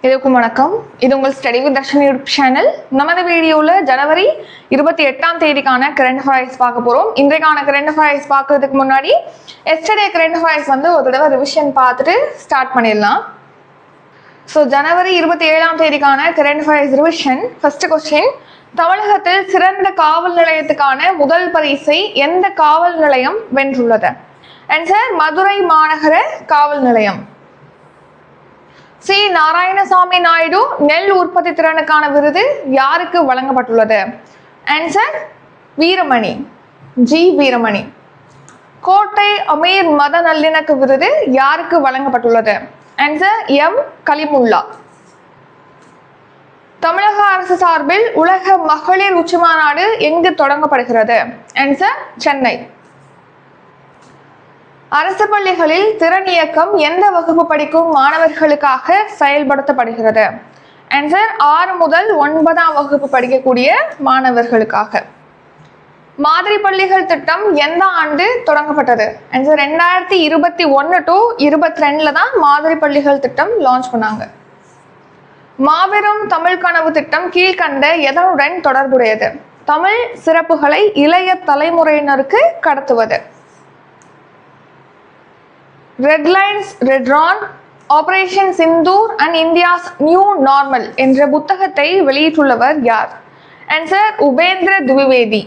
இதுக்கும் வணக்கம். இது உங்கள் study with Darshan YouTube channel. நமது வீடியோவில் ஜனவரி 28ஆம் தேதிக்கான கரண்ட் அஃபேர்ஸ் பார்க்க போகிறோம். இன்றைக்கான கரண்ட் அஃபேர்ஸ் பார்க்கறதுக்கு முன்னாடி எஸ்டர்டே கரண்ட் அஃபேர்ஸ் ஒரு தடவை ரிவிஷன் பார்த்துட்டு ஸ்டார்ட் பண்ணிடலாம். ஸோ ஜனவரி 27ஆம் தேதிக்கான current affairs revision. First question, தமிழகத்தில் சிறந்த காவல் நிலையத்துக்கான முதல் பரிசை எந்த காவல் நிலையம் வென்றுள்ளது? ஆன்சர் மதுரை மாநகர காவல் நிலையம். சி. நாராயணசாமி நாயுடு நெல் உற்பத்தி திறனுக்கான விருது யாருக்கு வழங்கப்பட்டுள்ளது? Answer Veeramani, G Veeramani. கோட்டை அமீர் மத நல்லிணக்க விருது யாருக்கு வழங்கப்பட்டுள்ளது? Answer M Kalimullah. தமிழக அரசு சார்பில் உலக மகளிர் உச்சி மாநாடு எங்கு தொடங்கப்படுகிறது? ஆன்சர் சென்னை. அரசு பள்ளிகளில் திறன் இயக்கம் எந்த வகுப்பு படிக்கும் மாணவர்களுக்காக செயல்படுத்தப்படுகிறது? ஆன்சர் 6 முதல் 9ஆம் வகுப்பு படிக்கக்கூடிய மாணவர்களுக்காக. மாதிரி பள்ளிகள் திட்டம் எந்த ஆண்டு தொடங்கப்பட்டது? ஆன்சர் 2021 to 22 தான் மாதிரி பள்ளிகள் திட்டம் லான்ச் பண்ணாங்க. மாபெரும் தமிழ் கனவு திட்டம் கீழ்கண்ட எதனுடன் தொடர்புடையது? தமிழ் சிறப்புகளை இளைய தலைமுறையினருக்கு கடத்துவது. Red lines redrawn, operation Sindoor and India's new normal என்ற புத்தகத்தை வெளியிட்டுள்ளவர் யார்? ஆன்சர் உபேந்திர திவிவேதி.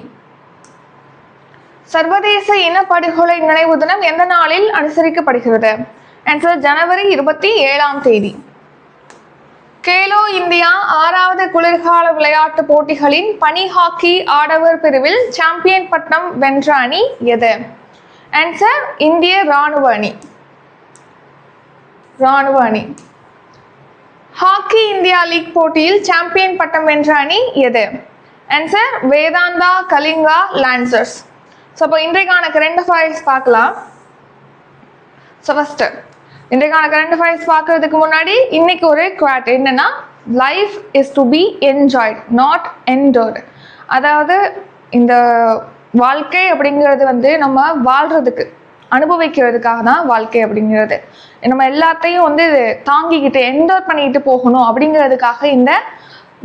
சர்வதேச இனப்படுகொலை நினைவு தினம் எந்த நாளில் அனுசரிக்கப்படுகிறது? ஆன்சர் ஜனவரி 27ஆம் தேதி. கேலோ இந்தியா 6வது குளிர்கால விளையாட்டு போட்டிகளின் பனி ஹாக்கி ஆடவர் பிரிவில் சாம்பியன் பட்டம் வென்ற அணி எது? ஆன்சர் இந்திய ராணுவ அணி. ஹாக்கி இந்தியா லீக் போட்டியில் சாம்பியன் பட்டம் வென்ற அணி எது? Answer Vedanta Kalinga lancers. So அப்போ இன்றைக்கான கரண்ட் அஃபேர்ஸ் பார்க்கலாம். ஸோ ஃபர்ஸ்ட் இன்றைக்கான கரண்ட் அஃபேர்ஸ் பார்க்கறதுக்கு முன்னாடி இன்னைக்கு ஒரு குவாட் என்னன்னா, life is to be enjoyed not endured. அதாவது இந்த வாழ்க்கை அப்படிங்கிறது நம்ம வாழ்றதுக்கு அனுபவிக்கிறதுக்காக தான் வாழ்க்கை அப்படிங்கிறது. நம்ம எல்லாத்தையும் தாங்கிக்கிட்டு என்ஜாய் பண்ணிக்கிட்டு போகணும் அப்படிங்கிறதுக்காக இந்த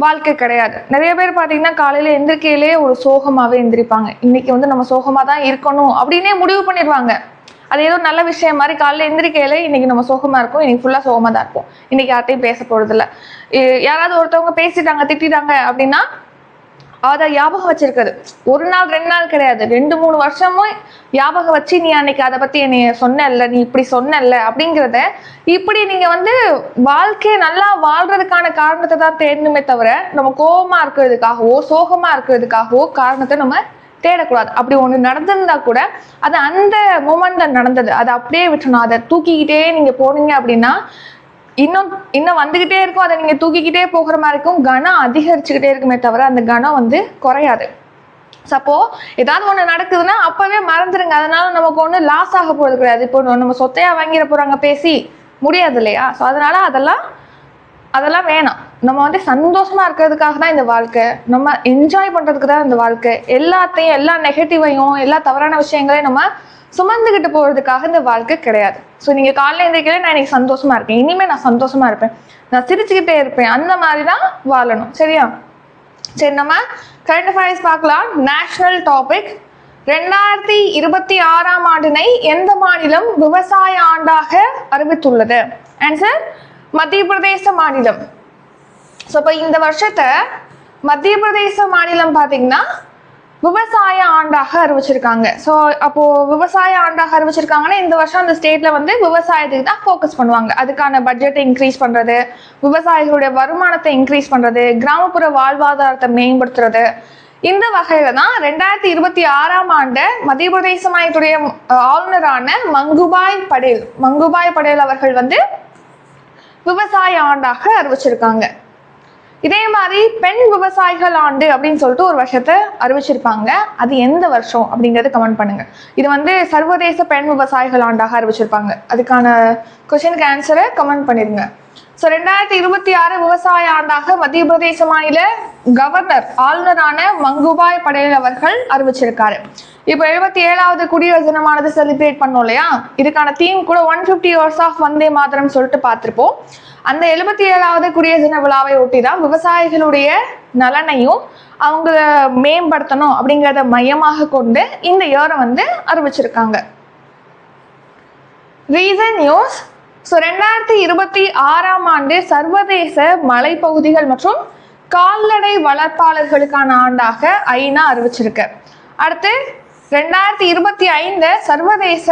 வாழ்க்கை கிடையாது. நிறைய பேர் பார்த்தீங்கன்னா காலையில் எந்திரிக்கையிலே ஒரு சோகமாகவே எந்திரிப்பாங்க. இன்னைக்கு நம்ம சோகமாக தான் இருக்கணும் அப்படின்னே முடிவு பண்ணிடுவாங்க. அது ஏதோ நல்ல விஷயம் மாதிரி காலையில் எந்திரிக்கையிலே இன்னைக்கு நம்ம சோகமாக இருக்கும், இன்னைக்கு ஃபுல்லாக சோகமாக தான் இருக்கும், இன்னைக்கு யார்ட்டையும் பேச போகிறதில்ல. யாராவது ஒருத்தவங்க பேசிட்டாங்க திட்டாங்க அப்படின்னா அதை ஞாபகம் வச்சிருக்கிறது 1 நாள் 2 நாள் கிடையாது, 2-3 வருஷமும் ஞாபகம் வச்சு நீ அன்னைக்கு அதை பத்தி என்னைய சொன்னல்ல, நீ இப்படி சொன்னல்ல அப்படிங்கிறத இப்படி நீங்க வாழ்க்கையை நல்லா வாழ்றதுக்கான காரணத்தை தான் தேடணுமே தவிர நம்ம கோபமா இருக்கிறதுக்காகவோ சோகமா இருக்கிறதுக்காகவோ காரணத்தை நம்ம தேடக்கூடாது. அப்படி ஒண்ணு நடந்திருந்தா கூட அது அந்த மொமெண்ட்ல நடந்தது, அதை அப்படியே விட்டுணும். அதை தூக்கிக்கிட்டே நீங்க போனீங்க அப்படின்னா இன்னும் வந்துகிட்டே இருக்கும். அதை நீங்க தூக்கிக்கிட்டே போகிற மாதிரி இருக்கும். கனம் அதிகரிச்சுக்கிட்டே இருக்குமே தவிர அந்த கனம் குறையாது. சப்போ ஏதாவது ஒண்ணு நடக்குதுன்னா அப்பவே மறந்துருங்க. அதனால நமக்கு ஒண்ணு லாஸ் ஆக போறது கிடையாது. இப்போ நம்ம சொத்தையா வாங்கிட போறாங்க பேசி முடியாது இல்லையா? ஸோ அதனால அதெல்லாம் வேணாம். நம்ம சந்தோஷமா இருக்கிறதுக்காக தான் இந்த வாழ்க்கை, நம்ம என்ஜாய் பண்றதுக்கு தான் இந்த வாழ்க்கை. எல்லாத்தையும் எல்லா நெகட்டிவையும் எல்லா தவறான விஷயங்களையும் நம்ம சுமந்துகிட்டு போறதுக்காக இந்த வாழ்க்கை கிடையாது. ஸோ நீங்க காலையில் எழுந்திரிக்கல நான் இன்னைக்கு சந்தோஷமா இருக்கேன், இனிமே நான் சந்தோஷமா இருப்பேன், நான் சிரிச்சுக்கிட்டே இருப்பேன், அந்த மாதிரி தான் வாழணும். சரியா? சரி, நம்ம கரண்ட் அஃபேர்ஸ் பார்க்கலாம். National topic. 2026ஆம் ஆண்டினை எந்த மாநிலம் விவசாய ஆண்டாக அறிவித்துள்ளது? ஆன்சர் மத்திய பிரதேச மாநிலம். ஸோ இப்போ இந்த வருஷத்தை மத்திய பிரதேச மாநிலம் பார்த்தீங்கன்னா விவசாய ஆண்டாக அறிவிச்சிருக்காங்க. ஸோ அப்போ விவசாய ஆண்டாக அறிவிச்சிருக்காங்கன்னா இந்த வருஷம் அந்த ஸ்டேட்ல விவசாயத்துக்கு தான் ஃபோக்கஸ் பண்ணுவாங்க. அதுக்கான பட்ஜெட்டை இன்க்ரீஸ் பண்றது, விவசாயிகளுடைய வருமானத்தை இன்க்ரீஸ் பண்றது, கிராமப்புற வாழ்வாதாரத்தை மேம்படுத்துறது. இந்த வகையில தான் 2026ஆம் ஆண்டு மத்திய பிரதேச மாநிலத்துடைய ஆளுநரான மங்குபாய் படேல் அவர்கள் விவசாய ஆண்டாக அறிவிச்சிருக்காங்க. இதே மாதிரி பெண் விவசாயிகள் ஆண்டு அப்படின்னு சொல்லிட்டு ஒரு வருஷத்தை அறிவிச்சிருப்பாங்க. அது எந்த வருஷம் அப்படிங்கறது கமெண்ட் பண்ணுங்க. இது சர்வதேச பெண் விவசாயிகள் ஆண்டாக அறிவிச்சிருப்பாங்க. அதுக்கான கொஸ்டினுக்கு ஆன்சரை கமெண்ட் பண்ணிருங்க. ஸோ 2026 விவசாய ஆண்டாக மத்திய பிரதேச மாநில கவர்னர் ஆளுநரான மங்குபாய் படேல் அவர்கள் அறிவிச்சிருக்காரு. இப்போ 77வது குடியரசு தினமானது செலிப்ரேட் பண்ணோம் இல்லையா? இதுக்கான தீம் கூட 150 years ஆஃப் வந்தே மாதரம் சொல்லிட்டு பார்த்துருப்போம். அந்த 77வது குடியரசு தின விழாவை ஒட்டி தான் விவசாயிகளுடைய நலனையும் அவங்க மேம்படுத்தணும் அப்படிங்கிறத மையமாக கொண்டு இந்த இயரை வந்து அறிவிச்சிருக்காங்க. Reason news. ஸோ 2026ஆம் ஆண்டு சர்வதேச மலைப்பகுதிகள் மற்றும் கால்நடை வளர்ப்பாளர்களுக்கான ஆண்டாக ஐநா அறிவிச்சிருக்கு. அடுத்து 2025 சர்வதேச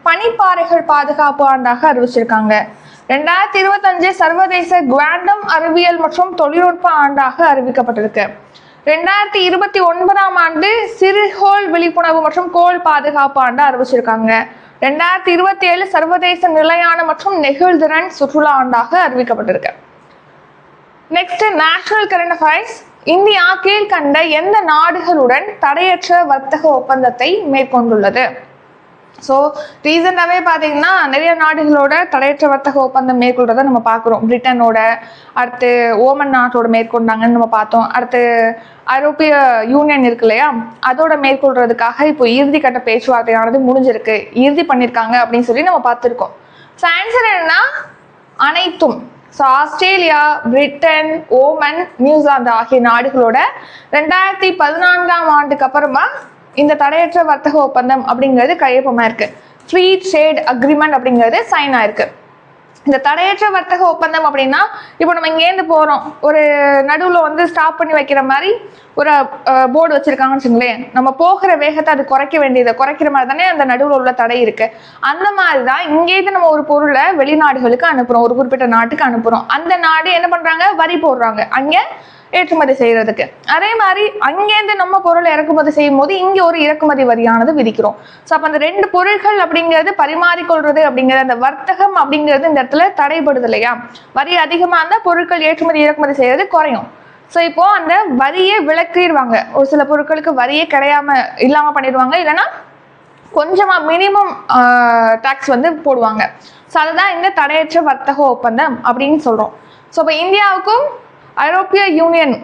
பனிப்பாறைகள் பாதுகாப்பு ஆண்டாக அறிவிச்சிருக்காங்க. 2025 சர்வதேச குவாண்டம் அறிவியல் மற்றும் தொழில்நுட்ப ஆண்டாக அறிவிக்கப்பட்டிருக்கு. 2029ஆம் ஆண்டு சிறுகோள் விழிப்புணர்வு மற்றும் கோள் பாதுகாப்பு ஆண்டு அறிவிச்சிருக்காங்க. 2027 சர்வதேச நிலையான மற்றும் நெகிழ்திறன் சுற்றுலா ஆண்டாக அறிவிக்கப்பட்டிருக்கு. Next national current affairs. India கீழ்கண்ட எந்த நாடுகளுடன் தடையற்ற வர்த்தக ஒப்பந்தத்தை மேற்கொண்டுள்ளது? ஸோ ரீசெண்டாகவே பார்த்தீங்கன்னா நிறைய நாடுகளோட தடையற்ற வர்த்தக ஒப்பந்தம் மேற்கொள்றதை நம்ம பார்க்குறோம். பிரிட்டனோட, அடுத்து ஓமன் நாட்டோட மேற்கொண்டாங்கன்னு நம்ம பார்த்தோம். அடுத்து ஐரோப்பிய யூனியன் இருக்கு இல்லையா, அதோட மேற்கொள்றதுக்காக இப்போ இறுதி கட்ட பேச்சுவார்த்தையானது முடிஞ்சிருக்கு, இறுதி பண்ணியிருக்காங்க அப்படின்னு சொல்லி நம்ம பார்த்துருக்கோம். ஸோ ஆன்சர் என்னன்னா அனைத்தும். So Australia, Britain, Oman, New Zealand ஆகிய நாடுகளோட 2014ஆம் ஆண்டுக்கு அப்புறமா இந்த தடையற்ற வர்த்தக ஒப்பந்தம் அப்படிங்கிறது கையொப்பமாக இருக்கு. ஃப்ரீ ட்ரேட் அக்ரிமெண்ட் அப்படிங்கிறது சைன் ஆயிருக்கு. இந்த தடையற்ற வர்த்தக ஒப்பந்தம் அப்படின்னா இப்போ நம்ம இங்கேருந்து போகிறோம், ஒரு நடுவில் வந்து ஸ்டாப் பண்ணி வைக்கிற மாதிரி ஒரு போர்டு வச்சுருக்காங்கன்னு வச்சுங்களேன், நம்ம போகிற வேகத்தை அது குறைக்கிற மாதிரி தானே அந்த நடுவில் உள்ள தடை இருக்குது. அந்த மாதிரி தான் இங்கேருந்து நம்ம ஒரு பொருளை வெளிநாடுகளுக்கு அனுப்புகிறோம், ஒரு குறிப்பிட்ட நாட்டுக்கு அனுப்புகிறோம். அந்த நாடு என்ன பண்ணுறாங்க, வரி போடுறாங்க அங்கே ஏற்றுமதி செய்யறதுக்கு. அதே மாதிரி அங்கேருந்து நம்ம பொருளை இறக்குமதி செய்யும் போது இங்கே ஒரு இறக்குமதி வரியானது விதிக்கிறோம். ஸோ அப்போ அந்த ரெண்டு பொருட்கள் அப்படிங்கிறது பரிமாறிக்கொள்றது அப்படிங்கிறது, அந்த வர்த்தகம் அப்படிங்கிறது இந்த இடத்துல தடைபடுது இல்லையா. வரி அதிகமாக இருந்தால் பொருட்கள் ஏற்றுமதி இறக்குமதி செய்யறது குறையும். ஸோ இப்போ அந்த வரியை விலக்கிடுவாங்க. ஒரு சில பொருட்களுக்கு வரியே இல்லாமல் பண்ணிடுவாங்க, இல்லைன்னா கொஞ்சமாக மினிமம் டாக்ஸ் வந்து போடுவாங்க. ஸோ அதுதான் இந்த தடையற்ற வர்த்தக ஒப்பந்தம் அப்படின்னு சொல்கிறோம். ஸோ இப்போ இந்தியாவுக்கும் ஐரோப்பிய யூனியன்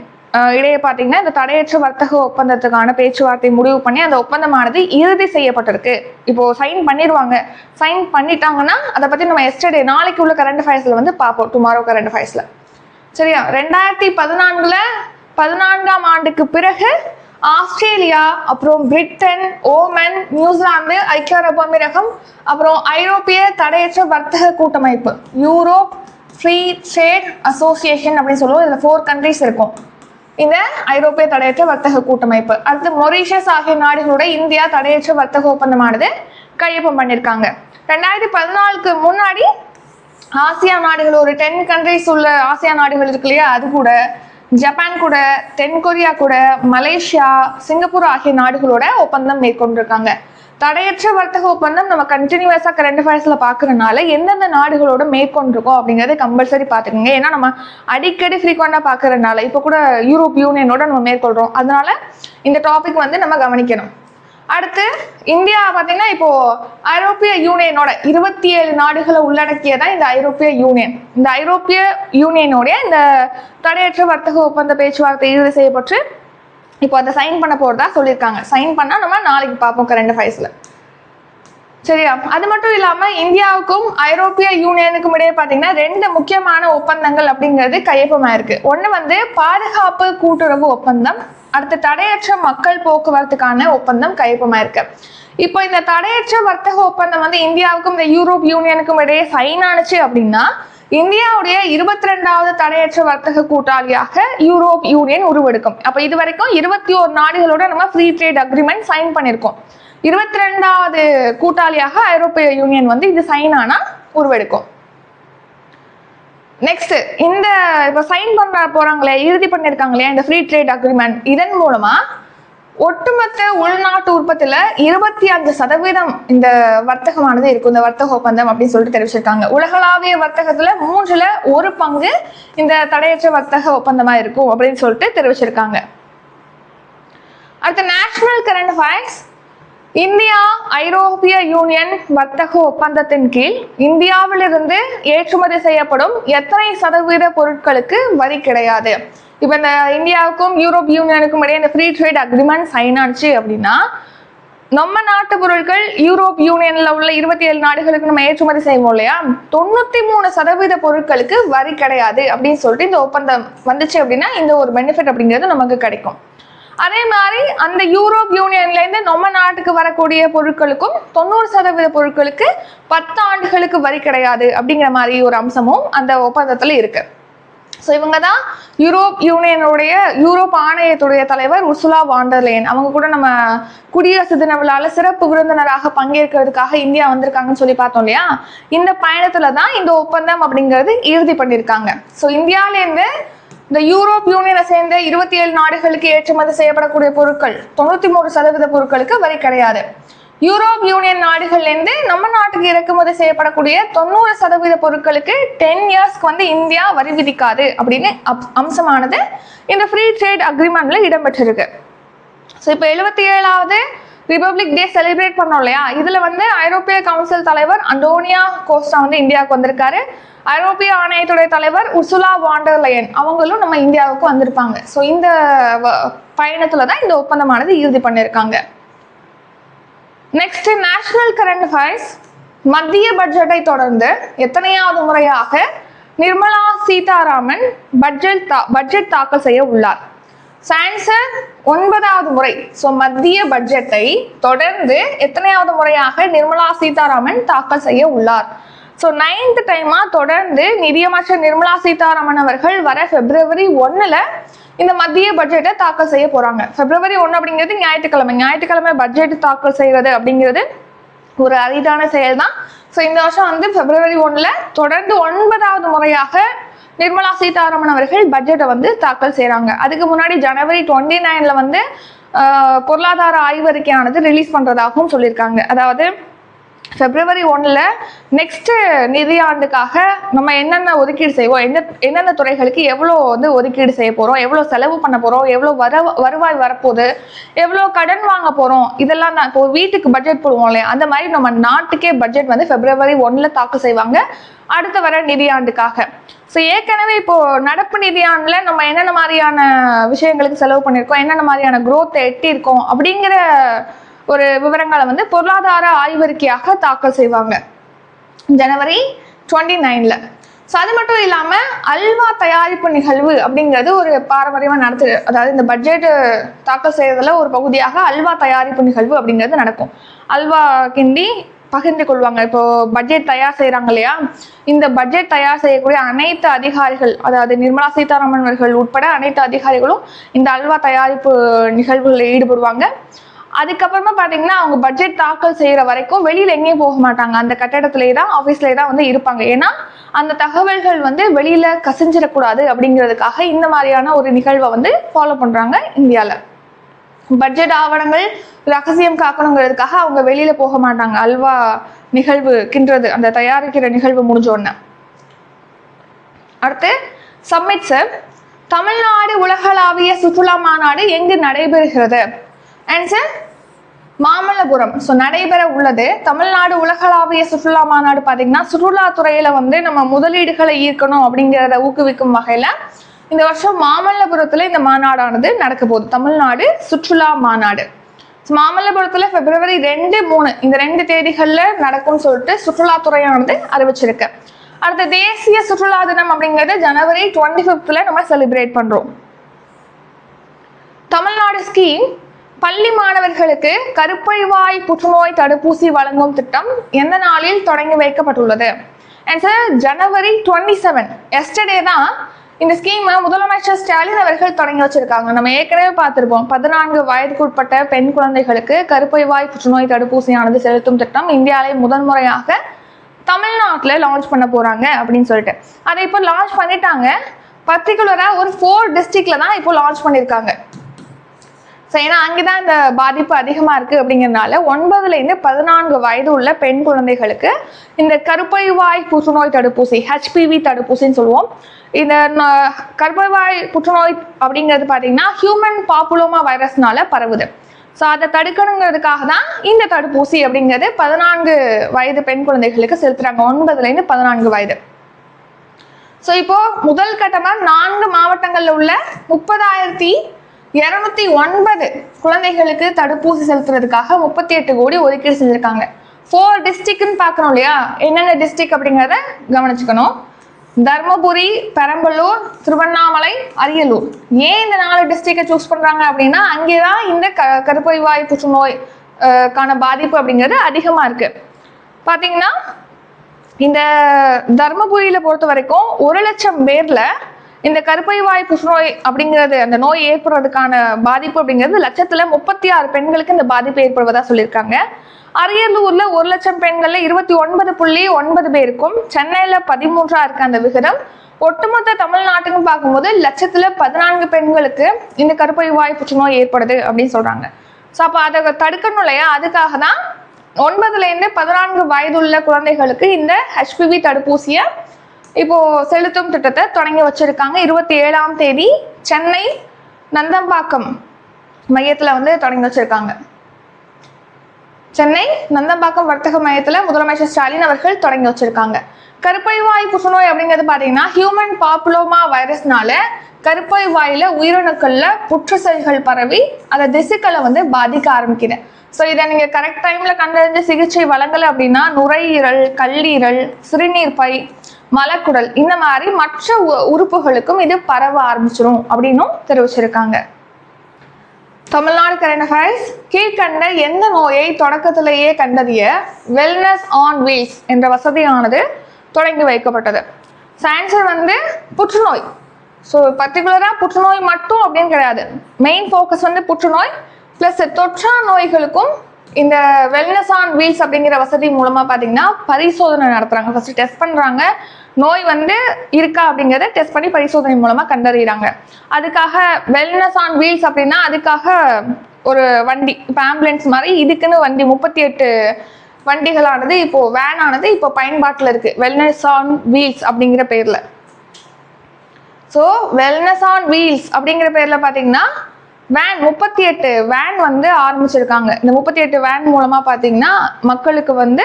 இடையே பார்த்தீங்கன்னா இந்த தடையற்ற வர்த்தக ஒப்பந்தத்துக்கான பேச்சுவார்த்தை முடிவு பண்ணி அந்த ஒப்பந்தமானது இறுதி செய்யப்பட்டிருக்கு. இப்போ சைன் பண்ணிடுவாங்க. சைன் பண்ணிட்டாங்கன்னா அதை பற்றி நம்ம எஸ்டர்டே நாளைக்கு உள்ள கரண்ட் அஃபேர்ஸில் வந்து பார்ப்போம், டுமாரோ கரண்ட் அஃபேர்ஸில். சரியா? 2014ஆம் ஆண்டுக்கு பிறகு ஆஸ்திரேலியா, அப்புறம் பிரிட்டன், ஓமன், நியூசிலாந்து, ஐக்கிய அரபு அமீரகம், அப்புறம் ஐரோப்பிய தடையற்ற வர்த்தக கூட்டமைப்பு, யூரோப் ஃப்ரீ ட்ரேட் அசோசியேஷன் அப்படின்னு சொல்லுவோம். இதில் 4 கண்ட்ரிஸ் இருக்கும் இந்த ஐரோப்பிய தடையற்ற வர்த்தக கூட்டமைப்பு. அடுத்து மொரீஷியஸ் ஆகிய நாடுகளோட இந்தியா தடையற்ற வர்த்தக ஒப்பந்தமானது கையொப்பம் பண்ணியிருக்காங்க. 2014க்கு முன்னாடி ஆசியா நாடுகள் ஒரு 10 கண்ட்ரிஸ் உள்ள ஆசியா நாடுகள் இருக்கு இல்லையா, அது கூட ஜப்பான் கூட, தென்கொரியா கூட, மலேசியா, சிங்கப்பூர் ஆகிய நாடுகளோட ஒப்பந்தம் மேற்கொண்டிருக்காங்க. தடையற்ற வர்த்தக ஒப்பந்தம் நம்ம கண்டினியூஸாக கரண்ட் அஃபேர்ஸில் பார்க்குறதுனால எந்தெந்த நாடுகளோட மேற்கொண்டிருக்கோம் அப்படிங்கிறத கம்பல்சரி பார்த்துக்கோங்க. ஏன்னா நம்ம அடிக்கடி ஃப்ரீக்வெண்ட்டாக பார்க்கறதுனால இப்போ கூட யூரோப் யூனியனோட நம்ம மேற்கொள்கிறோம், அதனால இந்த டாபிக் வந்து நம்ம கவனிக்கணும். அடுத்து இந்தியா பார்த்தீங்கன்னா இப்போ ஐரோப்பிய யூனியனோட 27 நாடுகளை உள்ளடக்கியதான் இந்த ஐரோப்பிய யூனியன். இந்த ஐரோப்பிய யூனியனோடைய இந்த தடையற்ற வர்த்தக ஒப்பந்த பேச்சுவார்த்தை இறுதி செய்யப்பட்டு இப்போ அதை சைன் பண்ண போகிறதா சொல்லியிருக்காங்க. சைன் பண்ணால் நம்ம நாளைக்கு பார்ப்போம் கரண்ட் அஃபேர்ஸில். சரியா? அது மட்டும் இல்லாமல் இந்தியாவுக்கும் ஐரோப்பிய யூனியனுக்கும் இடையே பார்த்தீங்கன்னா 2 முக்கியமான ஒப்பந்தங்கள் அப்படிங்கிறது கையொப்பமாயிருக்கு. ஒன்று வந்து பாதுகாப்பு கூட்டுறவு ஒப்பந்தம், அடுத்து தடையற்ற மக்கள் போக்குவரத்துக்கான ஒப்பந்தம் கையொப்பமாயிருக்கு. இப்போ இந்த தடையற்ற வர்த்தக ஒப்பந்தம் வந்து இந்தியாவுக்கும் இந்த யூரோப் யூனியனுக்கும் இடையே சைன் ஆனிச்சு அப்படின்னா இந்தியாவுடைய 22வது தடையற்ற வர்த்தக கூட்டாளியாக யூரோப் யூனியன் உருவெடுக்கும். அப்போ இது வரைக்கும் 21 நாடுகளோட நம்ம ஃப்ரீ ட்ரேட் அக்ரிமெண்ட் சைன் பண்ணியிருக்கோம். 22வது கூட்டாளியாக ஐரோப்பிய யூனியன் வந்து இது சைன் ஆனா உருவெடுக்கும். நெக்ஸ்ட் இந்த இப்போ சைன் பண்ண போறாங்களே, இறுதி பண்ணியிருக்காங்களே இந்த ஃப்ரீ ட்ரேட் அக்ரிமெண்ட், இதன் மூலமா ஒட்டுமொத்த உள்நாட்டு உற்பத்தியில 25% இந்த வர்த்தகமானது இருக்கும், இந்த வர்த்தக ஒப்பந்தம் அப்படின்னு சொல்லிட்டு தெரிவிச்சிருக்காங்க. உலகளாவிய வர்த்தகத்துல 3ல் 1 பங்கு இந்த தடையற்ற வர்த்தக ஒப்பந்தமா இருக்கும் அப்படின்னு சொல்லிட்டு தெரிவிச்சிருக்காங்க. அடுத்த நேஷனல் கரண்ட் அஃபேர்ஸ். இந்தியா ஐரோப்பிய யூனியன் வர்த்தக ஒப்பந்தத்தின் கீழ் இந்தியாவிலிருந்து ஏற்றுமதி செய்யப்படும் எத்தனை சதவீத பொருட்களுக்கு வரி கிடையாது? இப்போ இந்த இந்தியாவுக்கும் யூரோப் யூனியனுக்கும் இடையே இந்த ஃப்ரீ ட்ரேட் அக்ரிமெண்ட் சைன் ஆச்சு அப்படின்னா நம்ம நாட்டு பொருட்கள் யூரோப் யூனியன்ல உள்ள 27 நாடுகளுக்கு நம்ம ஏற்றுமதி செய்வோம் இல்லையா, 93% பொருட்களுக்கு வரி கிடையாது அப்படின்னு சொல்லிட்டு இந்த ஒப்பந்தம் வந்துச்சு அப்படின்னா இந்த ஒரு பெனிஃபிட் அப்படிங்கிறது நமக்கு கிடைக்கும். அதே மாதிரி அந்த யூரோப் யூனியன்ல இருந்து நம்ம நாட்டுக்கு வரக்கூடிய பொருட்களுக்கும் 90% பொருட்களுக்கு 10 ஆண்டுகளுக்கு வரி கிடையாது அப்படிங்கிற மாதிரி ஒரு அம்சமும் அந்த ஒப்பந்தத்துல இருக்கு. ஸோ இவங்க தான் யூரோப் ஆணையத்துடைய தலைவர் உர்சுலா வான் டெர் லேயன். அவங்க கூட நம்ம குடியரசு தின விழாவில் சிறப்பு விருந்தினராக பங்கேற்கிறதுக்காக இந்தியா வந்திருக்காங்கன்னு சொல்லி பார்த்தோம் இல்லையா. இந்த பயணத்துல தான் இந்த ஒப்பந்தம் அப்படிங்கிறது இறுதி பண்ணியிருக்காங்க. ஸோ இந்தியாவிலேருந்து இந்த யூரோப் யூனியனை சேர்ந்த 27 நாடுகளுக்கு ஏற்றுமதி செய்யப்படக்கூடிய பொருட்கள் 93% பொருட்களுக்கு வரி கிடையாது. யூரோப் யூனியன் நாடுகள்லேருந்து நம்ம நாட்டுக்கு இறக்குமதி செய்யப்படக்கூடிய 90% பொருட்களுக்கு 10 இயர்ஸ்க்கு வந்து இந்தியா வரி விதிக்காது அப்படின்னு அம்சமானது இந்த ஃப்ரீ ட்ரேட் அக்ரிமெண்ட்ல இடம்பெற்றிருக்கு. ஸோ இப்போ 77வது ரிபப்ளிக் டே செலிப்ரேட் பண்ணோம் இல்லையா, இதுல வந்து ஐரோப்பிய கவுன்சில் தலைவர் அண்டோனியா கோஸ்டா வந்து இந்தியாவுக்கு வந்திருக்காரு. ஐரோப்பிய ஆணையத்துடைய தலைவர் உர்சுலா வான் டெர் லேயன் அவங்களும் நம்ம இந்தியாவுக்கு வந்திருப்பாங்க. ஸோ இந்த பயணத்துல தான் இந்த ஒப்பந்தமானது இறுதி பண்ணியிருக்காங்க. Next national current affairs. மத்திய பட்ஜெட்டை தொடர்ந்து எத்தனையாவது முறையாக நிர்மலா சீதாராமன் பட்ஜெட் தாக்கல் செய்ய உள்ளார்? ஆன்சர் 9வது முறை. ஸோ மத்திய பட்ஜெட்டை தொடர்ந்து எத்தனையாவது முறையாக நிர்மலா சீதாராமன் தாக்கல் செய்ய உள்ளார்? ஸோ 9th டைமா தொடர்ந்து நிதியமைச்சர் நிர்மலா சீதாராமன் அவர்கள் வர February 1ல இந்த மத்திய பட்ஜெட்டை தாக்கல் செய்ய போறாங்க. February 1 அப்படிங்கிறது ஞாயிற்றுக்கிழமை பட்ஜெட் தாக்கல் செய்யறது அப்படிங்கிறது ஒரு அரிதான செயல் தான். ஸோ இந்த வருஷம் வந்து February 1ல தொடர்ந்து 9வது முறையாக நிர்மலா சீதாராமன் அவர்கள் பட்ஜெட்டை வந்து தாக்கல் செய்யறாங்க. அதுக்கு முன்னாடி January 29ல வந்து பொருளாதார ஆய்வறிக்கையானது ரிலீஸ் பண்றதாகவும் சொல்லியிருக்காங்க. அதாவது February 1ல நெக்ஸ்ட் நிதியாண்டுக்காக நம்ம என்னென்ன ஒதுக்கீடு செய்வோம், என்னென்ன துறைகளுக்கு எவ்வளோ வந்து ஒதுக்கீடு செய்ய போறோம், எவ்வளோ செலவு பண்ண போறோம், எவ்வளோ வருவாய் வரப்போகுது, எவ்வளோ கடன் வாங்க போறோம், இதெல்லாம் தான். இப்போ வீட்டுக்கு பட்ஜெட் போடுவோம் இல்லையா, அந்த மாதிரி நம்ம நாட்டுக்கே பட்ஜெட் வந்து February 1ல தாக்கல் செய்வாங்க அடுத்த வர நிதியாண்டுக்காக. ஸோ ஏற்கனவே இப்போ நடப்பு நிதியாண்டுல நம்ம என்னென்ன மாதிரியான விஷயங்களுக்கு செலவு பண்ணியிருக்கோம், என்னென்ன மாதிரியான growth எட்டியிருக்கோம் அப்படிங்கிற ஒரு விவரங்களை வந்து பொருளாதார ஆய்வறிக்கையாக தாக்கல் செய்வாங்க January 29ல. ஸோ அது மட்டும் இல்லாம அல்வா தயாரிப்பு நிகழ்வு அப்படிங்கிறது ஒரு பாரம்பரியமா நடத்துது. அதாவது இந்த பட்ஜெட் தாக்கல் செய்யறதுல ஒரு பகுதியாக அல்வா தயாரிப்பு நிகழ்வு அப்படிங்கிறது நடக்கும். அல்வா கிண்டி பகிர்ந்து கொள்வாங்க. இப்போ பட்ஜெட் தயார் செய்யறாங்க இல்லையா, இந்த பட்ஜெட் தயார் செய்யக்கூடிய அனைத்து அதிகாரிகள், அதாவது நிர்மலா சீதாராமன் அவர்கள் உட்பட அனைத்து அதிகாரிகளும் இந்த அல்வா தயாரிப்பு நிகழ்வுகளில் ஈடுபடுவாங்க. அதுக்கப்புறமா பாத்தீங்கன்னா அவங்க பட்ஜெட் தாக்கல் செய்யற வரைக்கும் வெளியில எங்கேயும் போக மாட்டாங்க. அந்த கட்டடத்திலேயே தான், ஆபீஸ்லயே தான் வந்து இருப்பாங்க. ஏன்னா அந்த தகவல்கள் வந்து வெளியில கசிஞ்சிடக்கூடாது அப்படிங்கிறதுக்காக இந்த மாதிரியான ஒரு நிகழ்வை வந்து ஃபாலோ பண்றாங்க இந்தியால. பட்ஜெட் ஆவணங்கள் ரகசியம் காக்கணுங்கிறதுக்காக அவங்க வெளியில போக மாட்டாங்க. அல்வா நிகழ்வு கின்றது, அந்த தயாரிக்கிற நிகழ்வு முடிஞ்ச உடனே. அடுத்து சம்மிட்ஸ். தமிழ்நாடு உலகளாவிய சுற்றுலா மாநாடு எங்கு நடைபெறுகிறது? ஆன்சர் மாமல்லபுரம். ஸோ நடைபெற உள்ளது தமிழ்நாடு உலகளாவிய சுற்றுலா மாநாடு. பார்த்தீங்கன்னா சுற்றுலாத்துறையில வந்து நம்ம முதலீடுகளை ஈர்க்கணும் அப்படிங்கிறத ஊக்குவிக்கும் வகையில இந்த வருஷம் மாமல்லபுரத்துல இந்த மாநாடானது நடக்க போகுது, தமிழ்நாடு சுற்றுலா மாநாடு. மாமல்லபுரத்துல February 2, 3 இந்த 2 தேதிகள்ல நடக்கும்னு சொல்லிட்டு சுற்றுலாத்துறையானது அறிவிச்சிருக்கு. அடுத்த தேசிய சுற்றுலா தினம் அப்படிங்கிறது January 25ல நம்ம செலிப்ரேட் பண்றோம். தமிழ்நாடு ஸ்கீம் பள்ளி மாணவர்களுக்கு கருப்பைவாய் புற்றுநோய் தடுப்பூசி வழங்கும் திட்டம் எந்த நாளில் தொடங்கி வைக்கப்பட்டுள்ளது? Answer January 27. எஸ்டர்டே தான் இந்த ஸ்கீமை முதலமைச்சர் ஸ்டாலின் அவர்கள் தொடங்கி வச்சிருக்காங்க. நம்ம ஏற்கனவே பார்த்திருப்போம், 14 வயதுக்கு உட்பட்ட பெண் குழந்தைகளுக்கு கருப்பைவாய் புற்றுநோய் தடுப்பூசியானது செலுத்தும் திட்டம் இந்தியாவிலே முதன்முறையாக தமிழ்நாட்டில் லான்ச் பண்ண போறாங்க அப்படின்னு சொல்லிட்டு அதை இப்போ லான்ச் பண்ணிட்டாங்க. பர்டிகுலரா ஒரு 4 டிஸ்ட்ரிக்ட்ல தான் இப்போ லான்ச் பண்ணியிருக்காங்க. ஸோ ஏன்னா அங்கேதான் இந்த பாதிப்பு அதிகமாக இருக்குது அப்படிங்கிறதுனால 9லேருந்து 14 வயது உள்ள பெண் குழந்தைகளுக்கு இந்த கருப்பைவாய் புற்றுநோய் தடுப்பூசி, HPV தடுப்பூசின்னு சொல்லுவோம். இந்த கருப்பைவாய் புற்றுநோய் அப்படிங்கிறது பார்த்தீங்கன்னா ஹியூமன் பாப்புலோமா வைரஸ்னால பரவுது. ஸோ அதை தடுக்கணுங்கிறதுக்காக தான் இந்த தடுப்பூசி அப்படிங்கிறது 14 வயது பெண் குழந்தைகளுக்கு செலுத்துறாங்க, 9லேருந்து 14 வயது. ஸோ இப்போ முதல் கட்டமாக 4 மாவட்டங்களில் உள்ள 209 குழந்தைகளுக்கு தடுப்பூசி செலுத்துறதுக்காக 38 கோடி ஒதுக்கீடு செஞ்சிருக்காங்க. 4 டிஸ்ட்ரிக்ட்னு பார்க்கணும் இல்லையா, என்னென்ன டிஸ்ட்ரிக்ட் அப்படிங்கிறத கவனிச்சுக்கணும். தர்மபுரி, பெரம்பலூர், திருவண்ணாமலை, அரியலூர். ஏன் இந்த 4 டிஸ்ட்ரிக்டை சூஸ் பண்றாங்க அப்படின்னா அங்கேதான் இந்த கருப்பை வாய் புற்றுநோய் கான பாதிப்பு அப்படிங்கிறது அதிகமா இருக்கு. பாத்தீங்கன்னா இந்த தர்மபுரியில பொறுத்த வரைக்கும் 1 லட்சம் பேர்ல இந்த கருப்பை வாய் புற்றுநோய் அப்படிங்கிறது அந்த நோய் ஏற்படுறதுக்கான பாதிப்பு அப்படிங்கிறது லட்சத்துல 36 பெண்களுக்கு இந்த பாதிப்பு ஏற்படுவதா சொல்லியிருக்காங்க. அரியலூர்ல 1 லட்சம் பெண்கள்ல 29.9 பேருக்கும், சென்னையில 13 இருக்கு அந்த விகிதம். ஒட்டுமொத்த தமிழ்நாட்டுக்கும் பார்க்கும்போது லட்சத்துல 14 பெண்களுக்கு இந்த கருப்பை வாய் புற்றுநோய் ஏற்படுது அப்படின்னு சொல்றாங்க. ஸோ அப்போ அதை தடுக்கணும் இல்லையா, அதுக்காக தான் 9லேருந்து 14 வயதுள்ள குழந்தைகளுக்கு இந்த HPV தடுப்பூசியை இப்போ செலுத்தும் திட்டத்தை தொடங்கி வச்சிருக்காங்க. 27ஆம் தேதி சென்னை நந்தம்பாக்கம் மையத்துல வந்து தொடங்கி வச்சிருக்காங்க. சென்னை நந்தம்பாக்கம் வர்த்தக மையத்துல முதலமைச்சர் ஸ்டாலின் அவர்கள் தொடங்கி வச்சிருக்காங்க. கருப்பை வாய் புற்றுநோய் அப்படிங்கிறது பாத்தீங்கன்னா ஹியூமன் பாப்புலோமா வைரஸ்னால கருப்பை வாயில உயிரணுக்கள்ல புற்று செல்கள் பரவி அந்த திசுக்களை வந்து பாதிக்க ஆரம்பிக்குது. ஸோ இதை நீங்க கரெக்ட் டைம்ல கண்டறிஞ்ச சிகிச்சை வழங்கலை அப்படின்னா நுரையீரல், கல்லீரல், சிறுநீர் பை, மலக்குடல் இந்த மாதிரி மற்ற உறுப்புகளுக்கும் இது பரவ ஆரம்பிச்சிடும் அப்படின்னும் தெரிவிச்சிருக்காங்க. Tamil Nadu current affairs. கீழ்கண்ட எந்த நோயை தொடக்கத்திலேயே கண்டறிய வெல்னஸ் ஆன் வீல்ஸ் என்ற வசதியானது தொடங்கி வைக்கப்பட்டது? ஆன்சர் வந்து புற்றுநோய். ஸோ பர்டிகுலராக புற்றுநோய் மட்டும் அப்படின்னு கிடையாது, மெயின் ஃபோக்கஸ் வந்து புற்றுநோய் ப்ளஸ் தொற்றா நோய்களுக்கும் இந்த வெல்னஸ் ஆன் வீல்ஸ் அப்படிங்கிற வசதி மூலமாக பார்த்தீங்கன்னா பரிசோதனை நடத்துகிறாங்க. ஃபர்ஸ்ட் டெஸ்ட் பண்ணுறாங்க, நோய் வந்து இருக்கா அப்படிங்கிறத டெஸ்ட் பண்ணி பரிசோதனை மூலமாக கண்டறிகிறாங்க. அதுக்காக வெல்னஸ் ஆன் வீல்ஸ் அப்படின்னா அதுக்காக ஒரு வண்டி, இப்போ ஆம்புலன்ஸ் மாதிரி இதுக்குன்னு வண்டி 38 வண்டிகளானது இப்போ வேனானது இப்போ பயன்பாட்டில் இருக்கு, வெல்னஸ் ஆன் வீல்ஸ் அப்படிங்கிற பேர்ல. ஸோ வெல்னஸ் ஆன் வீல்ஸ் அப்படிங்கிற பேர்ல பார்த்தீங்கன்னா வேன் 38 வேன் வந்து ஆரம்பிச்சிருக்காங்க. இந்த 38 வேன் மூலமா பார்த்தீங்கன்னா மக்களுக்கு வந்து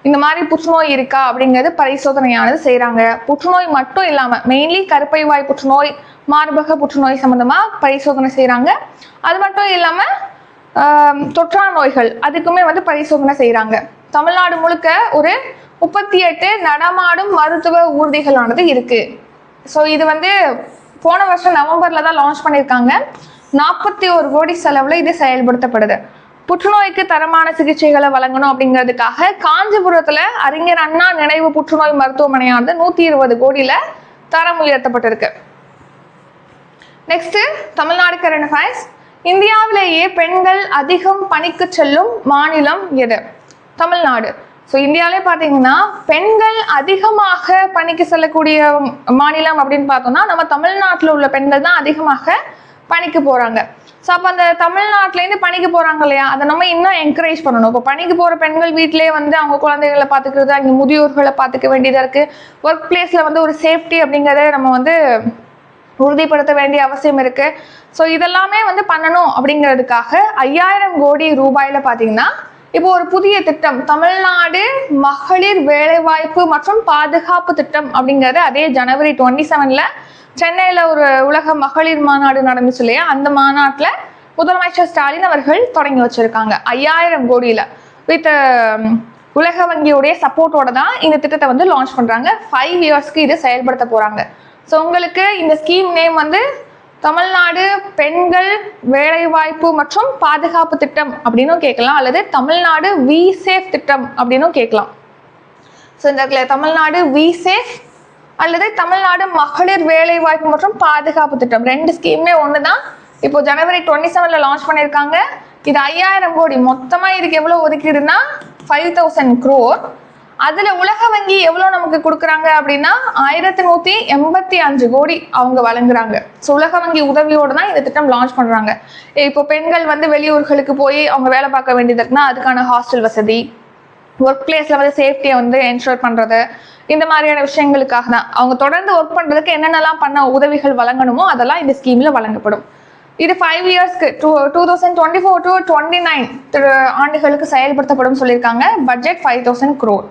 இந்த மாதிரி புற்றுநோய் இருக்கா அப்படிங்கிறது பரிசோதனையானது செய்கிறாங்க. புற்றுநோய் மட்டும் இல்லாமல் மெயின்லி கருப்பை வாய் புற்றுநோய், மார்பக புற்றுநோய் சம்மந்தமா பரிசோதனை செய்கிறாங்க. அது மட்டும் இல்லாமல் தொற்றா நோய்கள் அதுக்குமே வந்து பரிசோதனை செய்கிறாங்க. தமிழ்நாடு முழுக்க ஒரு 38 நடமாடும் மருத்துவ ஊர்திகளானது இருக்கு. ஸோ இது வந்து போன வருஷம் நவம்பர்ல தான் லான்ச் பண்ணியிருக்காங்க. 41 கோடி செலவுல இது செயல்படுத்தப்படுது. புற்றுநோய்க்கு தரமான சிகிச்சைகளை வழங்கணும் அப்படிங்கிறதுக்காக காஞ்சிபுரத்துல அறிஞர் அண்ணா நினைவு புற்றுநோய் மருத்துவமனையானது 120 கோடியில தரம் உயர்த்தப்பட்டிருக்கு. Next Tamil Nadu current affairs. இந்தியாவிலேயே பெண்கள் அதிகம் பணிக்கு செல்லும் மாநிலம் எது? தமிழ்நாடு. ஸோ இந்தியாவிலே பார்த்தீங்கன்னா பெண்கள் அதிகமாக பணிக்கு செல்லக்கூடிய மாநிலம் அப்படின்னு பார்த்தோம்னா நம்ம தமிழ்நாட்டில் உள்ள பெண்கள் தான் அதிகமாக பணிக்கு போறாங்க. ஸோ அப்போ அந்த தமிழ்நாட்டிலேருந்து பணிக்கு போறாங்க இல்லையா, அதை நம்ம இன்னும் என்கரேஜ் பண்ணணும். இப்போ பணிக்கு போற பெண்கள் வீட்டிலேயே வந்து அவங்க குழந்தைகளை பார்த்துக்கிறது, அங்கே முதியோர்களை பார்த்துக்க வேண்டியதாக இருக்கு. ஒர்க் பிளேஸ்ல வந்து ஒரு சேஃப்டி அப்படிங்கிறத நம்ம வந்து உறுதிப்படுத்த வேண்டிய அவசியம் இருக்கு. ஸோ இதெல்லாமே வந்து பண்ணணும் அப்படிங்கிறதுக்காக 5000 கோடி ரூபாயில பார்த்தீங்கன்னா இப்போ ஒரு புதிய திட்டம், தமிழ்நாடு மகளிர் வேலைவாய்ப்பு மற்றும் பாதுகாப்பு திட்டம் அப்படிங்கிறது அதே ஜனவரி 27ல சென்னையில் ஒரு உலக மகளிர் மாநாடு நடந்துச்சு இல்லையா, அந்த மாநாட்டில் முதலமைச்சர் ஸ்டாலின் அவர்கள் தொடங்கி வச்சிருக்காங்க. 5000 கோடியில வித் உலக வங்கியுடைய சப்போர்ட்டோட தான் இந்த திட்டத்தை வந்து லான்ச் பண்றாங்க. 5 இயர்ஸ்க்கு இது செயல்படுத்த போறாங்க. ஸோ உங்களுக்கு இந்த ஸ்கீம் நேம் வந்து தமிழ்நாடு பெண்கள் வேலைவாய்ப்பு மற்றும் பாதுகாப்பு திட்டம் அப்படின்னும் கேட்கலாம், அல்லது தமிழ்நாடு வி சேஃப் திட்டம் அப்படின்னும் கேட்கலாம். ஸோ இந்த தமிழ்நாடு வி சேஃப் அல்லது தமிழ்நாடு மகளிர் வேலைவாய்ப்பு மற்றும் பாதுகாப்பு திட்டம் 2 ஸ்கீமே ஒன்று தான். இப்போ ஜனவரி 27ல லான்ச் பண்ணியிருக்காங்க. இது 5000 கோடி. மொத்தமாக இதுக்கு எவ்வளோ ஒதுக்கீடுனா 5000 crore. அதுல உலக வங்கி எவ்வளவு நமக்கு கொடுக்குறாங்க அப்படின்னா 1185 கோடி அவங்க வழங்குறாங்க. ஸோ உலக வங்கி உதவியோட தான் இந்த திட்டம் லான்ச் பண்றாங்க. இப்போ பெண்கள் வந்து வெளியூர்களுக்கு போய் அவங்க வேலை பார்க்க வேண்டியது இருக்குன்னா அதுக்கான ஹாஸ்டல் வசதி, ஒர்க் பிளேஸ்ல வந்து சேஃப்டியை வந்து என்ஷூர் பண்றது, இந்த மாதிரியான விஷயங்களுக்காக தான் அவங்க தொடர்ந்து ஒர்க் பண்றதுக்கு என்னென்னலாம் பண்ண உதவிகள் வழங்கணுமோ அதெல்லாம் இந்த ஸ்கீம்ல வழங்கப்படும். இது 5 இயர்ஸ்க்கு 2024 to 29 ஆண்டுகளுக்கு செயல்படுத்தப்படும் சொல்லியிருக்காங்க. Budget 5000 crore.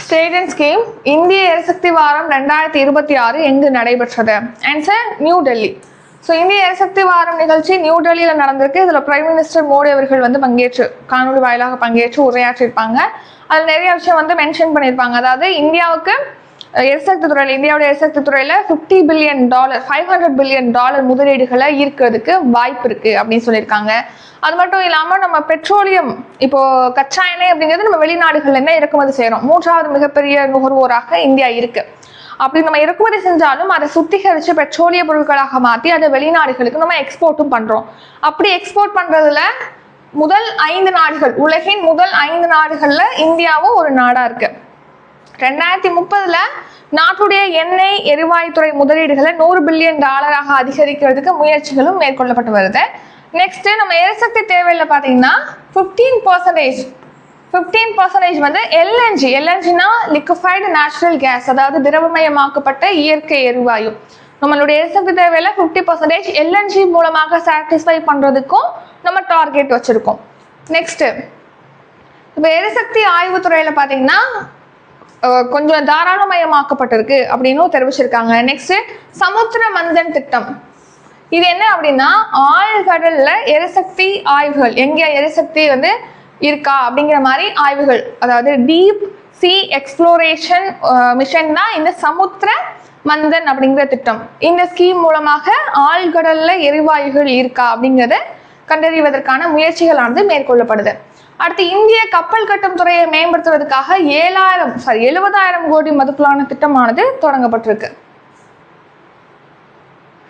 State and scheme. இந்திய எரிசக்தி வாரம் 2026 எங்கு நடைபெற்றது? Answer new Delhi. ஸோ இந்திய எரிசக்தி வாரம் நிகழ்ச்சி நியூ டெல்லியில் நடந்திருக்கு. இதில் பிரைம் மினிஸ்டர் மோடி அவர்கள் வந்து பங்கேற்று காணொலி வாயிலாக பங்கேற்று உரையாற்றிருப்பாங்க. அதில் நிறைய விஷயம் வந்து மென்ஷன் பண்ணியிருப்பாங்க. அதாவது இந்தியாவுக்கு எரிசக்தி துறையில் இந்தியாவுடைய எரிசக்தி துறையில் $50 பில்லியன் $500 பில்லியன் முதலீடுகளை ஈர்க்கிறதுக்கு வாய்ப்பு இருக்கு அப்படின்னு சொல்லியிருக்காங்க. அது மட்டும் இல்லாமல் நம்ம பெட்ரோலியம் இப்போ கச்சா எண்ணெய் அப்படிங்கிறது நம்ம வெளிநாடுகள்ல இருந்து இறக்குமதி செய்யறோம். 3வது மிகப்பெரிய நுகர்வோராக இந்தியா இருக்கு. அப்படி நம்ம இறக்குமதி செஞ்சாலும் அதை சுத்திகரித்து பெட்ரோலிய பொருட்களாக மாற்றி அதை வெளிநாடுகளுக்கு நம்ம எக்ஸ்போர்ட்டும் பண்ணுறோம். அப்படி எக்ஸ்போர்ட் பண்ணுறதுல முதல் 5 நாடுகள், உலகின் முதல் 5 நாடுகளில் இந்தியாவும் ஒரு நாடாக இருக்கு. 2030 நாட்டுடைய எண்ணெய் எரிவாயுத்துறை முதலீடுகளை $100 பில்லியன் அதிகரிக்கிறதுக்கு முயற்சிகளும் மேற்கொள்ளப்பட்டு வருது. நெக்ஸ்ட் நம்ம எரிசக்தி தேவையில் பார்த்தீங்கன்னா 15% வந்து எல்என்ஜினா லிக்விஃபைடு நேச்சுரல் கேஸ், அதாவது திரவமயமாக்கப்பட்ட இயற்கை எரிவாயு. நம்மளுடைய எரிசக்தி தேவையில 50% எல்என்ஜி மூலமாக சாட்டிஸ்ஃபை பண்றதுக்கும் நம்ம டார்கெட் வச்சிருக்கோம். நெக்ஸ்ட் இப்போ எரிசக்தி ஆய்வுத்துறையில பார்த்தீங்கன்னா கொஞ்சம் தாராளமயமாக்கப்பட்டிருக்கு அப்படின்னு தெரிவிச்சிருக்காங்க. நெக்ஸ்ட் சமுத்திர மந்தன் திட்டம். இது என்ன அப்படின்னா ஆழ்கடல்ல எரிசக்தி ஆய்வுகள், எங்க எரிசக்தி வந்து இருக்கா அப்படிங்கிற மாதிரி ஆய்வுகள், அதாவது டீப் சி எக்ஸ்ப்ளோரேஷன் மிஷன் தான் இந்த சமுத்திர மந்தன் அப்படிங்கிற திட்டம். இந்த ஸ்கீம் மூலமாக ஆழ்கடல்ல எரிவாயுகள் இருக்கா அப்படிங்கிறத கண்டறிவதற்கான முயற்சிகளானது மேற்கொள்ளப்படுது. அடுத்து இந்திய கப்பல் கட்டும் துறையை மேம்படுத்துவதற்காக 70,000 கோடி மதிப்பிலான திட்டமானது தொடங்கப்பட்டிருக்கு.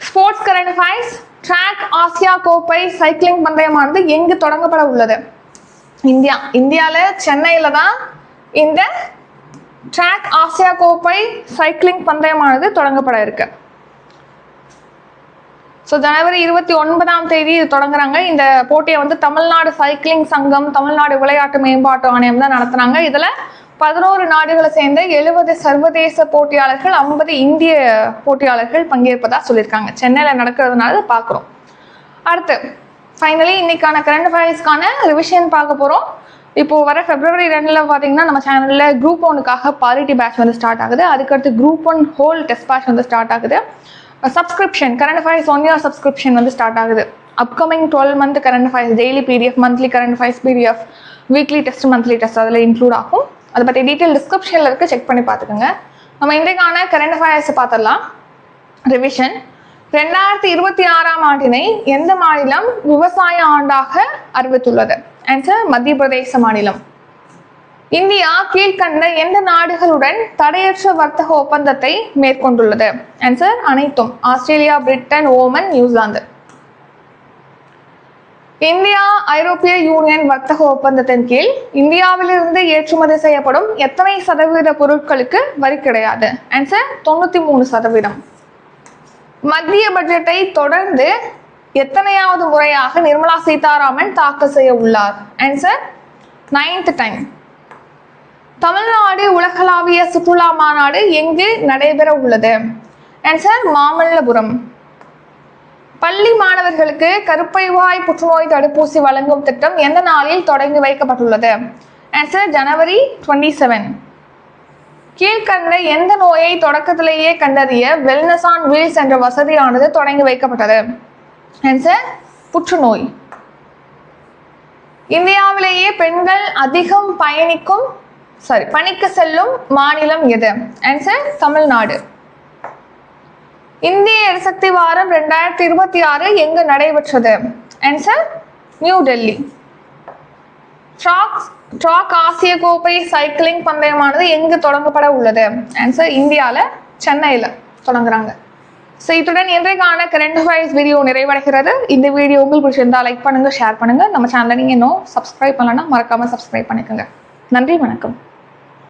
Sports current affairs. Track Asia கோப்பை சைக்கிளிங் பந்தயமானது எங்கு தொடங்கப்பட உள்ளது? இந்தியாவில் சென்னையில தான் இந்த ட்ராக் ஆசியா கோப்பை சைக்கிளிங் பந்தயமானது தொடங்கப்பட இருக்கு. ஸோ ஜனவரி 29ஆம் தேதி இது தொடங்குறாங்க. இந்த போட்டியை வந்து தமிழ்நாடு சைக்கிளிங் சங்கம், தமிழ்நாடு விளையாட்டு மேம்பாட்டு ஆணையம் தான் நடத்துறாங்க. இதுல 11 நாடுகளை சேர்ந்த 70 சர்வதேச போட்டியாளர்கள், 50 இந்திய போட்டியாளர்கள் பங்கேற்பதா சொல்லியிருக்காங்க. சென்னையில நடக்கிறதுனால பார்க்குறோம். அடுத்து ஃபைனலி இன்னைக்கான கரண்ட் அஃபேர்ஸ்க்கான ரிவிஷன் பார்க்க போகிறோம். இப்போ வர February 2 பார்த்தீங்கன்னா நம்ம சேனலில் Group 1க்காக பாலிட்டி பேட்ச் வந்து ஸ்டார்ட் ஆகுது. அதுக்கடுத்து Group 1 ஹோல் டெஸ்ட் பேட்ச் வந்து ஸ்டார்ட் ஆகுது. Subscription current affairs 1 year subscription வந்து ஸ்டார்ட் ஆகுது. Upcoming 12 month current affairs daily PDF, monthly current affairs PDF, weekly test, monthly test அதில் இன்க்ளூட் ஆகும். அதை பற்றி டீட்டெயில் டிஸ்கிரிப்ஷனில் இருக்குது, செக் பண்ணி பார்த்துக்கோங்க. நம்ம இன்றைக்கான கரண்ட் அஃபேர்ஸ் பார்த்துடலாம். ரிவிஷன். 2026ஆம் ஆண்டினை எந்த மாநிலம் விவசாய ஆண்டாக அறிவித்துள்ளது? ஆன்சர் மத்திய பிரதேச மாநிலம். இந்தியா கீழ்கண்ட எந்த நாடுகளுடன் தடையற்ற வர்த்தக ஒப்பந்தத்தை மேற்கொண்டுள்ளது? ஆன்சர் அனைத்தும். Australia, Britain, Oman, New Zealand. India ஐரோப்பிய யூனியன் வர்த்தக ஒப்பந்தத்தின் கீழ் இந்தியாவிலிருந்து ஏற்றுமதி செய்யப்படும் எத்தனை சதவீத பொருட்களுக்கு வரி கிடையாது? ஆன்சர் 93%. மத்திய பட்ஜெட்டை தொடர்ந்து எத்தனையாவது முறையாக நிர்மலா சீதாராமன் தாக்கல் செய்ய உள்ளார்? Answer 9th time. தமிழ்நாடு உலகளாவிய சுற்றுலா மாநாடு எங்கு நடைபெற உள்ளது? ஆன்சர் மாமல்லபுரம். பள்ளி மாணவர்களுக்கு கருப்பைவாய் புற்றுநோய் தடுப்பூசி வழங்கும் திட்டம் எந்த நாளில் தொடங்கி வைக்கப்பட்டுள்ளது? ஆன்சர் ஜனவரி 27. கீழ்கண்ட எந்த நோயை தொடக்கத்திலேயே கண்டறிய வெல்னஸ் ஆன் வீல்ஸ் என்ற வசதியானது தொடங்கி வைக்கப்பட்டது? ஆன்சர் புற்றுநோய். இந்தியாவிலேயே பெண்கள் அதிகம் பணிக்கு செல்லும் மாநிலம் எது? ஆன்சர் தமிழ்நாடு. இந்திய எரிசக்தி வாரம் 2026 எங்கு நடைபெற்றது? Answer new Delhi. ட்ராக் ஆசிய கோப்பை சைக்கிளிங் பந்தயமானது எங்கு தொடங்கப்பட உள்ளது? ஆன்சர் இந்தியாவில் சென்னையில் தொடங்குறாங்க. ஸோ இத்துடன் இன்றைக்கான கரண்ட் அஃபேர்ஸ் வீடியோ நிறைவடைகிறது. இந்த வீடியோ உங்களுக்கு பிடிச்சிருந்தா லைக் பண்ணுங்க, ஷேர் பண்ணுங்க. நம்ம சேனலை நீங்கள் இன்னும் சப்ஸ்கிரைப் பண்ணலன்னா மறக்காம சப்ஸ்கிரைப் பண்ணிக்கோங்க. நன்றி, வணக்கம்.